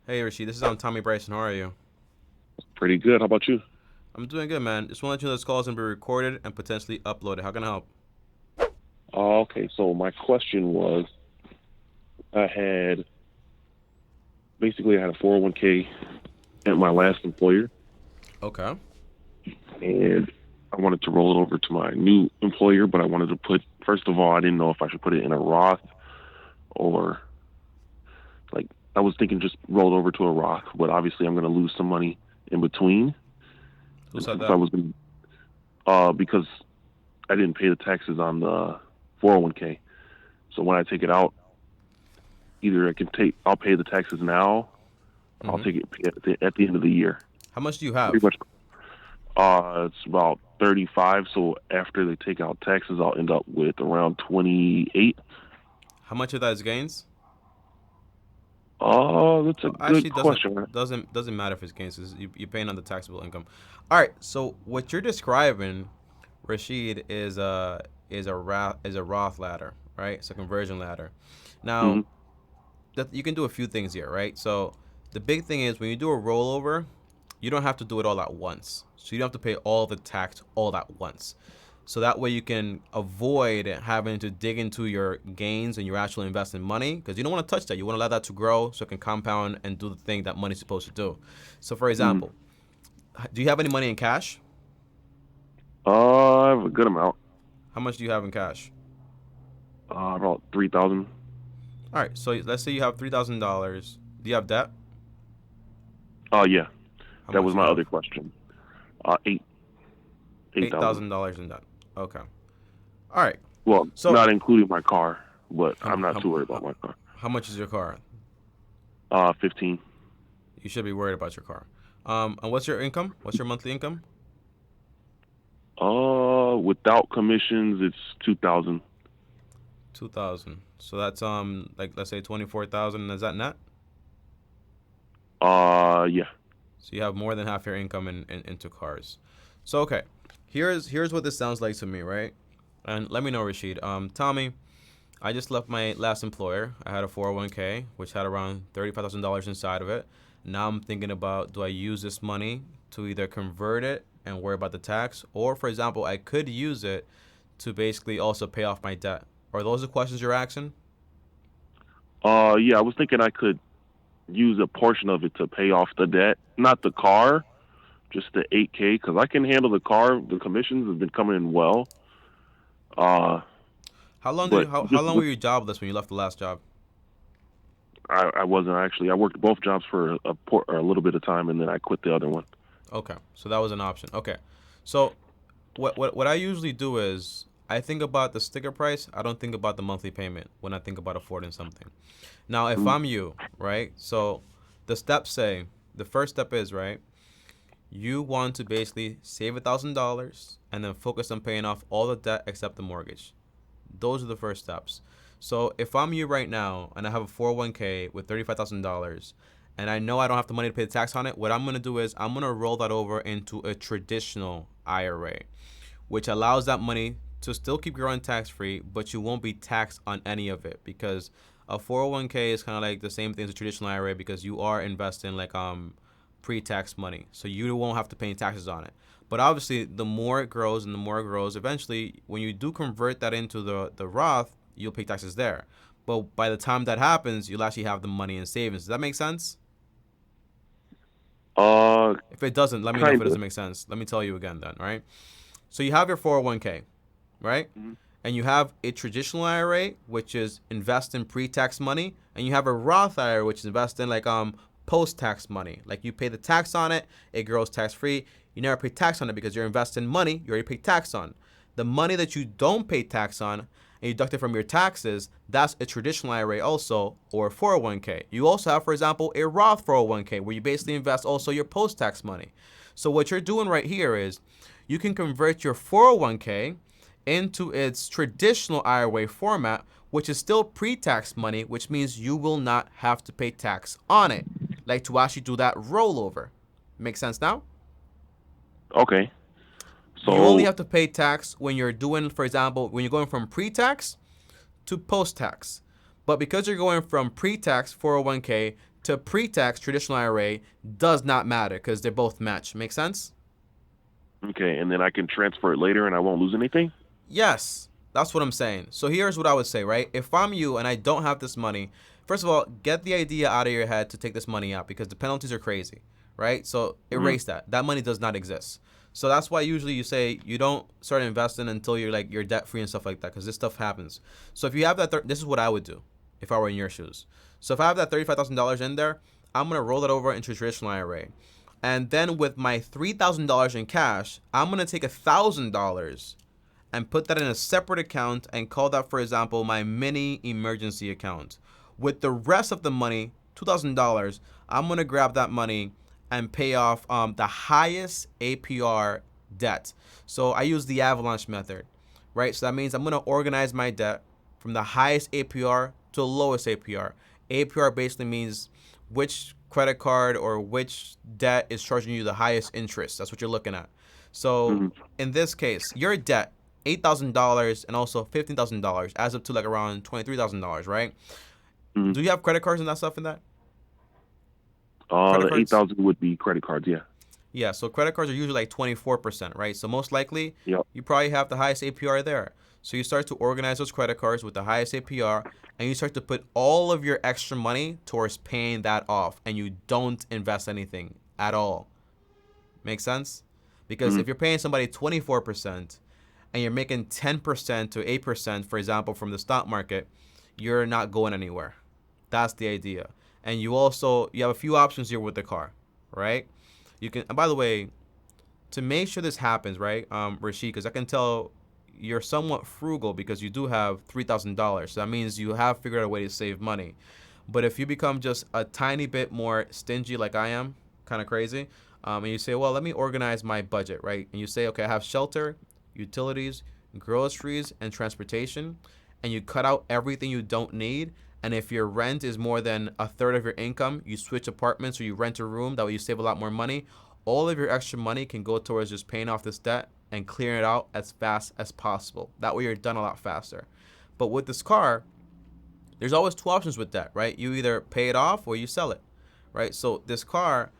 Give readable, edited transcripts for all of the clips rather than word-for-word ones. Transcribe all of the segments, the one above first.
Hey Rishi, this is Tommy Bryson. How are you? Pretty good. How about you? I'm doing good, man. Just want to let you know this call is gonna be recorded and potentially uploaded. How can I help? Okay, so my question was, I had I had a 401k at my last employer, Okay. and I wanted to roll it over to my new employer, but I wanted to first of all, I didn't know if I should put it in a Roth or like I was thinking just roll it over to a Roth, but obviously I'm going to lose some money in between. Who And said since I that? was going because I didn't pay the taxes on the 401k, so when I take it out, either I'll pay the taxes now, I'll Mm-hmm. take it at the end of the year. How much do you Pretty have? much. It's about 35. So after they take out taxes, I'll end up with around 28. How much of that is gains? Oh, that's a Well, good actually, question. doesn't matter if it's gains. You're paying on the taxable income. All right. So what you're describing, Rashid, is a Roth ladder, right? It's a conversion ladder. Now, Hmm. you can do a few things here, right? So the big thing is when you do a rollover, you don't have to do it all at once. So you don't have to pay all the tax all at once. So that way you can avoid having to dig into your gains and your actual invested money because you don't want to touch that. You want to allow that to grow so it can compound and do the thing that money's supposed to do. So for Hmm. example, do you have any money in cash? I have a good amount. How much do you have in cash? About 3,000. All right, so let's say you have $3,000. Do you have debt? Oh yeah, How that much was do you my have? other question. Eight Eight thousand. thousand dollars in debt. Okay. All right. Well, So not including my car, but how, I'm not how, too worried about how, my car. how much is your car? 15. You should be worried about your car. And what's your income? What's your monthly income? Without commissions, it's 2,000. 2,000. So that's like let's say 24,000. Is that net? Yeah. So you have more than half your income into cars. So okay, here's what this sounds like to me, right? And let me know, Rashid. Tommy, I just left my last employer. I had a 401k which had around $35,000 inside of it. Now I'm thinking about, do I use this money to either convert it and worry about the tax, or for example, I could use it to basically also pay off my debt. Are those the questions you're asking? Yeah. I was thinking I could use a portion of it to pay off the debt, not the car, just the 8K, because I can handle the car. The commissions have been coming in well. Uh, but How just long were with you jobless when you left the last job? I wasn't actually. I worked both jobs for a little bit of time, and then I quit the other one. Okay, so that was an option. Okay, so what I usually do is I think about the sticker price. I don't think about the monthly payment when I think about affording something. Now, if Mm. I'm you, right? So the steps say the first step is right. You want to basically save $1,000 and then focus on paying off all the debt except the mortgage. Those are the first steps. So if I'm you right now and I have a 401k with $35,000 and I know I don't have the money to pay the tax on it, what I'm going to do is I'm going to roll that over into a traditional IRA, which allows that money to still keep growing tax free, but you won't be taxed on any of it because a 401k is kind of like the same thing as a traditional IRA because you are investing like pre-tax money, so you won't have to pay any taxes on it. But obviously, the more it grows and the more it grows, eventually, when you do convert that into the Roth, you'll pay taxes there. But by the time that happens, you'll actually have the money in savings. Does that make sense? Uh, If it doesn't, let me know if it kind of. doesn't make sense. Let me tell you again then, right? So you have your 401k, right? Mm-hmm. And you have a traditional IRA, which is invest in pre-tax money, and you have a Roth IRA, which is invest in like post-tax money. Like you pay the tax on it, it grows tax-free. You never pay tax on it because you're investing money you already pay tax on. The money that you don't pay tax on and you deduct it from your taxes, that's a traditional IRA also, or a 401k. You also have, for example, a Roth 401k where you basically invest also your post-tax money. So what you're doing right here is you can convert your 401k into its traditional IRA format, which is still pre-tax money, which means you will not have to pay tax on it, like to actually do that rollover. Make sense now? Okay. You only So, have to pay tax when you're doing, for example, when you're going from pre-tax to post-tax. But because you're going from pre-tax 401k to pre-tax traditional IRA does not matter because they're both matched. Make sense? Okay, and then I can transfer it later and I won't lose anything? Yes, that's what I'm saying. So here's what I would say, right? If I'm you and I don't have this money, first of all, get the idea out of your head to take this money out because the penalties are crazy, right? So erase that. That money does not exist. So that's why usually you say you don't start investing until you're debt free and stuff like that because this stuff happens. So if you have that, this is what I would do if I were in your shoes. So if I have that $35,000 in there, I'm gonna roll it over into traditional IRA. And then with my $3,000 in cash, I'm gonna take $1,000 and put that in a separate account and call that, for example, my mini emergency account. With the rest of the money, $2,000, I'm gonna grab that money and pay off the highest APR debt. So I use the Avalanche Method, right? So that means I'm gonna organize my debt from the highest APR to the lowest APR. APR basically means which credit card or which debt is charging you the highest interest. That's what you're looking at. So in this case, your debt, $8,000 and also $15,000 adds up to like around $23,000, right? Do you have credit cards and that stuff in that? The 8,000 would be credit cards, yeah. Yeah, so credit cards are usually like 24%, right? So most likely, Yep. you probably have the highest APR there. So you start to organize those credit cards with the highest APR, and you start to put all of your extra money towards paying that off, and you don't invest anything at all. Make sense? Because if you're paying somebody 24% and you're making 10% to 8%, for example, from the stock market, you're not going anywhere. That's the idea. And you have a few options here with the car, right? You can, and by the way, to make sure this happens, right, Rashid, because I can tell you're somewhat frugal because you do have $3,000. So that means you have figured out a way to save money. But if you become just a tiny bit more stingy like I am, kind of crazy, and you say, well, let me organize my budget, right? And you say, okay, I have shelter, utilities, groceries, and transportation, and you cut out everything you don't need. And if your rent is more than a third of your income, you switch apartments or you rent a room. That way you save a lot more money. All of your extra money can go towards just paying off this debt and clearing it out as fast as possible. That way you're done a lot faster. But with this car, there's always two options with that, right? You either pay it off or you sell it, right? So this car,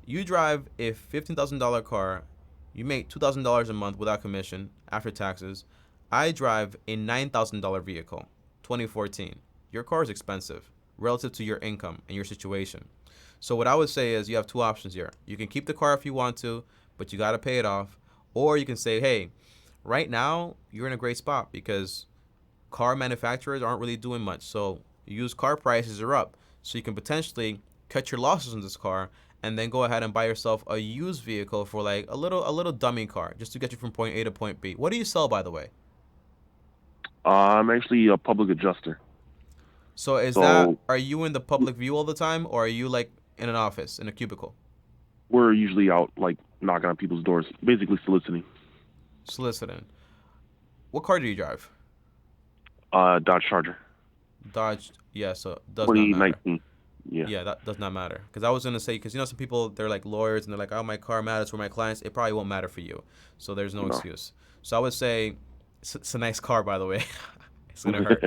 you drive a $15,000 car, you make $2,000 a month without commission after taxes. I drive a $9,000 vehicle, 2014. Your car is expensive relative to your income and your situation. So what I would say is you have two options here. You can keep the car if you want to, but you got to pay it off. Or you can say, hey, right now you're in a great spot because car manufacturers aren't really doing much. So used car prices are up. So you can potentially cut your losses on this car and then go ahead and buy yourself a used vehicle for like a little dummy car just to get you from point A to point B. What do you sell, by the way? I'm actually a public adjuster. So are you in the public view all the time, or are you like in an office, in a cubicle? We're usually out, like, knocking on people's doors, basically soliciting. Soliciting. What car do you drive? Dodge Charger. Dodge, yeah, so it does not matter. 2019. Yeah. Yeah, that does not matter. Because I was going to say, because some people, they're like lawyers, and they're like, oh, my car matters for my clients. It probably won't matter for you. So there's no excuse. So I would say, it's a nice car, by the way. It's gonna hurt.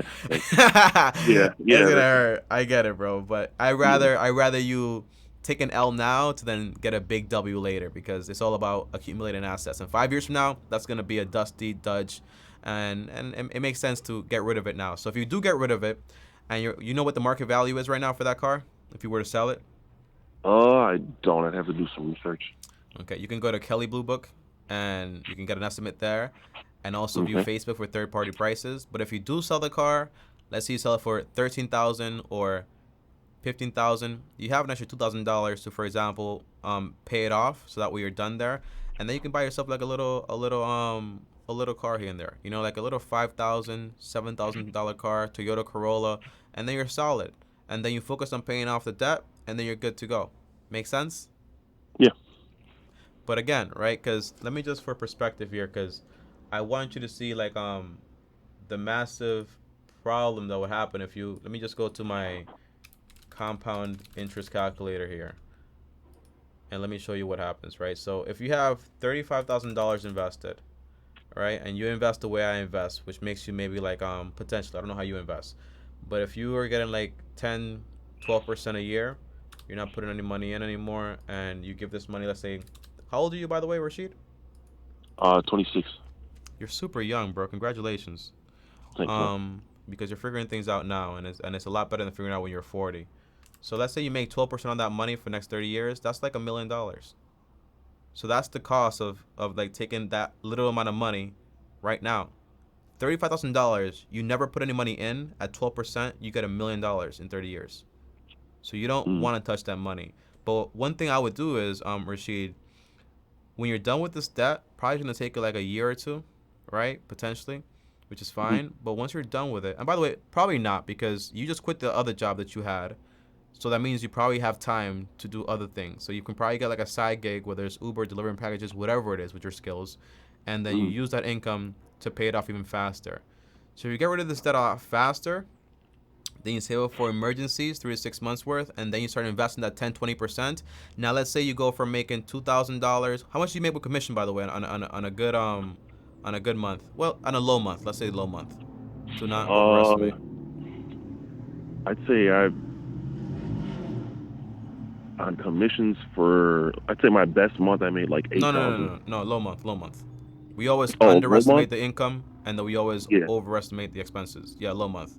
Yeah, It's gonna hurt. I get it, bro. But I rather you take an L now to then get a big W later, because it's all about accumulating assets. And 5 years from now, that's gonna be a dusty Dodge, and it makes sense to get rid of it now. So if you do get rid of it, and you know what the market value is right now for that car, if you were to sell it? I don't. I'd have to do some research. Okay, you can go to Kelly Blue Book, and you can get an estimate there. And also view Facebook for third-party prices. But if you do sell the car, let's say you sell it for $13,000 or $15,000, you have an extra $2,000 to, for example, pay it off, so that way you're done there, and then you can buy yourself like a little car here and there, like a little $5,000, $7,000 car, Toyota Corolla, and then you're solid. And then you focus on paying off the debt, and then you're good to go. Make sense? Yeah. But again, right? Because let me just for perspective here, because I want you to see like the massive problem that would happen if you, let me just go to my compound interest calculator here, and let me show you what happens, right? So if you have $35,000 invested, right, and you invest the way I invest, which makes you maybe like potentially, I don't know how you invest, but if you are getting like 10-12% a year, You're not putting any money in anymore, and you give this money. Let's say, how old are you, by the way, Rashid? 26. You're super young, bro. Congratulations. Thanks, man. Because you're figuring things out now, and it's a lot better than figuring out when you're 40. So let's say you make 12% on that money for the next 30 years. That's like $1 million. So that's the cost of like taking that little amount of money right now. $35,000. You never put any money in at 12%. You get $1 million in 30 years. So you don't Mm. want to touch that money. But one thing I would do is, Rashid, when you're done with this debt, probably gonna take you like a year or two, right? Potentially, which is Mhm. fine. But once you're done with it, and by the way, probably not because you just quit the other job that you had. So that means you probably have time to do other things. So you can probably get like a side gig, whether it's Uber, delivering packages, whatever it is with your skills, and then you Mhm. use that income to pay it off even faster. So if you get rid of this debt a lot faster, then you save up for emergencies, 3 to 6 months worth, and then you start investing that 10, 20%. Now let's say you go from making $2,000. How much do you make with commission, by the way, on a good month? Well, on a low month. Let's say low month, to not Uh, overestimate. I'd say I on commissions for I'd say my best month I made like eight No, no, no, thousand. no, no, low month, low month. We always Oh, low month? underestimate the income, and then we always Yeah. overestimate the expenses. Yeah, low month.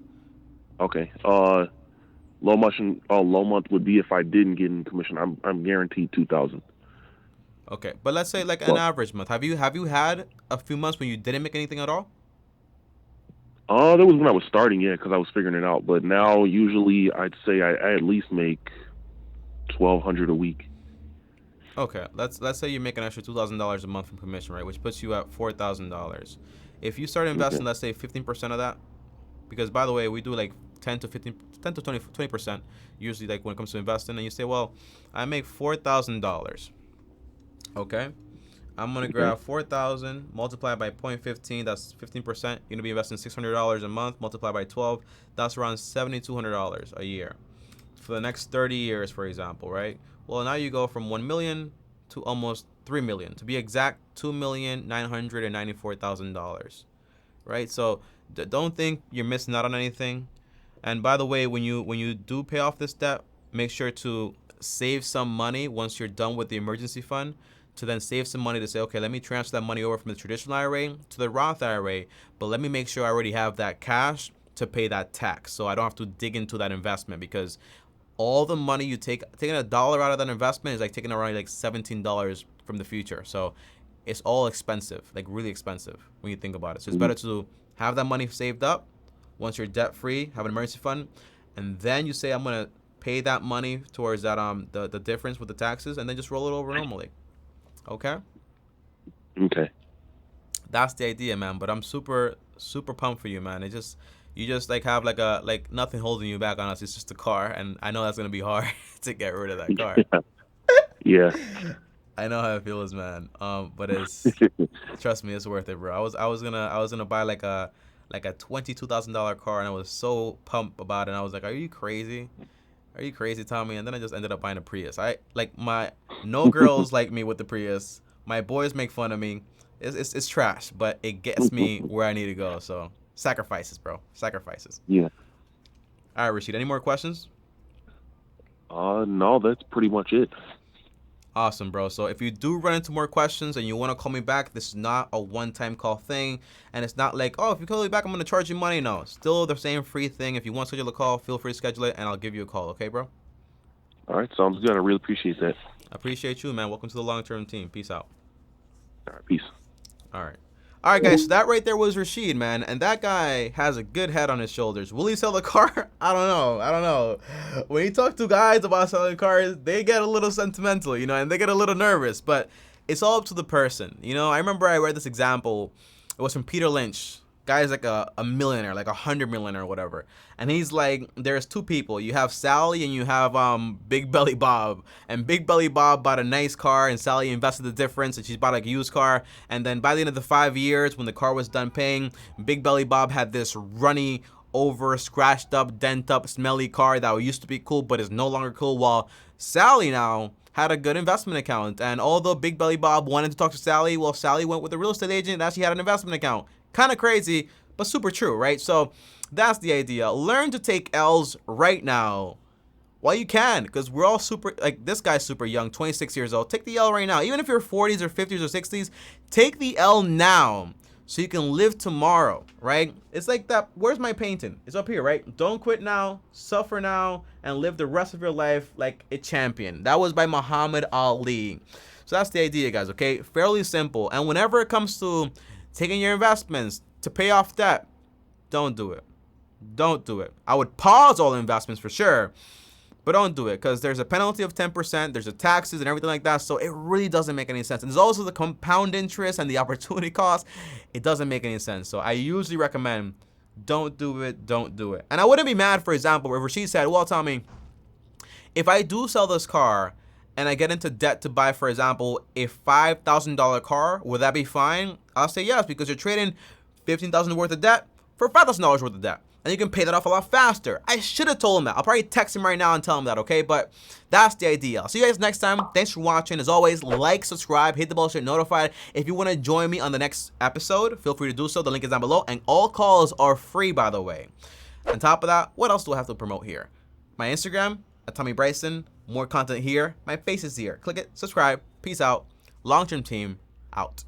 Okay. Low month would be if I didn't get in commission. I'm guaranteed 2,000 Okay, but let's say like an plus. average month. Have you had a few months when you didn't make anything at all? That was when I was starting, yeah, because I was figuring it out. But now, usually, I'd say I at least make 1,200 a week. Okay, let's say you make an extra $2,000 a month from commission, right? Which puts you at $4,000. If you start Okay. investing, let's say 15% of that, because by the way, we do like 10 to 15, 10 to 20% usually like when it comes to investing, and you say, well, I make $4,000. Okay, I'm gonna Okay. grab 4,000 multiplied by 0.15. That's 15%. You're gonna be investing $600 a month. Multiplied by 12. That's around $7,200 a year for the next 30 years, for example, right? Well, now you go from 1 million to almost 3 million. To be exact, $2,994,000, right? So don't think you're missing out on anything. And by the way, when you do pay off this debt, make sure to save some money once you're done with the emergency fund, to then save some money to say, okay, let me transfer that money over from the traditional IRA to the Roth IRA, but let me make sure I already have that cash to pay that tax, so I don't have to dig into that investment, because all the money you taking $1 out of that investment is like taking around like $17 from the future. So it's all expensive, like really expensive when you think about it. So it's Mhm. better to have that money saved up once you're debt free, have an emergency fund, and then you say, I'm gonna pay that money towards that the difference with the taxes, and then just roll it over normally. Okay, Okay. that's the idea, man. But I'm super pumped for you, man. You just like have like nothing holding you back on us. It's just a car, and I know that's gonna be hard to get rid of that car. Yeah. I know how it feels, man. But it's trust me, it's worth it, bro. I was gonna buy like a $22,000 car, and I was so pumped about it. And I was like, "Are you crazy? Are you crazy, Tommy?" And then I just ended up buying a Prius. I like my no girls like me with the Prius. My boys make fun of me. It's trash, but it gets me where I need to go. So sacrifices, bro. Sacrifices. Yeah. All right, Rashid. Any more questions? No, that's pretty much it. Awesome, bro. So if you do run into more questions and you want to call me back, this is not a one-time call thing. And it's not like, oh, if you call me back, I'm going to charge you money. No, still the same free thing. If you want to schedule a call, feel free to schedule it, and I'll give you a call. Okay, bro? All right. Sounds good. I really appreciate that. I appreciate you, man. Welcome to the long-term team. Peace out. All right. Peace. All right. All right, guys. So that right there was Rashid, man. And that guy has a good head on his shoulders. Will he sell the car? I don't know. I don't know. When you talk to guys about selling cars, they get a little sentimental, and they get a little nervous. But it's all up to the person. I remember I read this example. It was from Peter Lynch. Guy's like a millionaire, like 100 million or whatever. And he's like, there's two people. You have Sally and you have Big Belly Bob. And Big Belly Bob bought a nice car, and Sally invested the difference, and she's bought like a used car. And then by the end of the 5 years, when the car was done paying, Big Belly Bob had this runny over, scratched up, dent up, smelly car that used to be cool but is no longer cool, while Sally now had a good investment account. And although Big Belly Bob wanted to talk to Sally, well, Sally went with a real estate agent that she had an investment account. Kind of crazy, but super true, right? So that's the idea. Learn to take L's right now while you can, because we're all super, like this guy's super young, 26 years old. Take the L right now. Even if you're 40s or 50s or 60s, take the L now so you can live tomorrow, right? It's like that. Where's my painting? It's up here, right? Don't quit now, suffer now, and live the rest of your life like a champion. That was by Muhammad Ali. So that's the idea, guys, okay? Fairly simple. And whenever it comes to taking your investments to pay off debt, don't do it. Don't do it. I would pause all investments for sure, but don't do it, because there's a penalty of 10%, there's the taxes and everything like that, so it really doesn't make any sense. And there's also the compound interest and the opportunity cost. It doesn't make any sense. So I usually recommend don't do it, don't do it. And I wouldn't be mad, for example, if Rashid said, well, Tommy, if I do sell this car and I get into debt to buy, for example, a $5,000 car, would that be fine? I'll say yes, because you're trading $15,000 worth of debt for $5,000 worth of debt. And you can pay that off a lot faster. I should have told him that. I'll probably text him right now and tell him that, okay? But that's the idea. I'll see you guys next time. Thanks for watching. As always, like, subscribe, hit the bell so you're notified. If you want to join me on the next episode, feel free to do so. The link is down below. And all calls are free, by the way. On top of that, what else do I have to promote here? My Instagram, @Tommy Bryson. More content here. My face is here. Click it, subscribe. Peace out. Long-term team, out.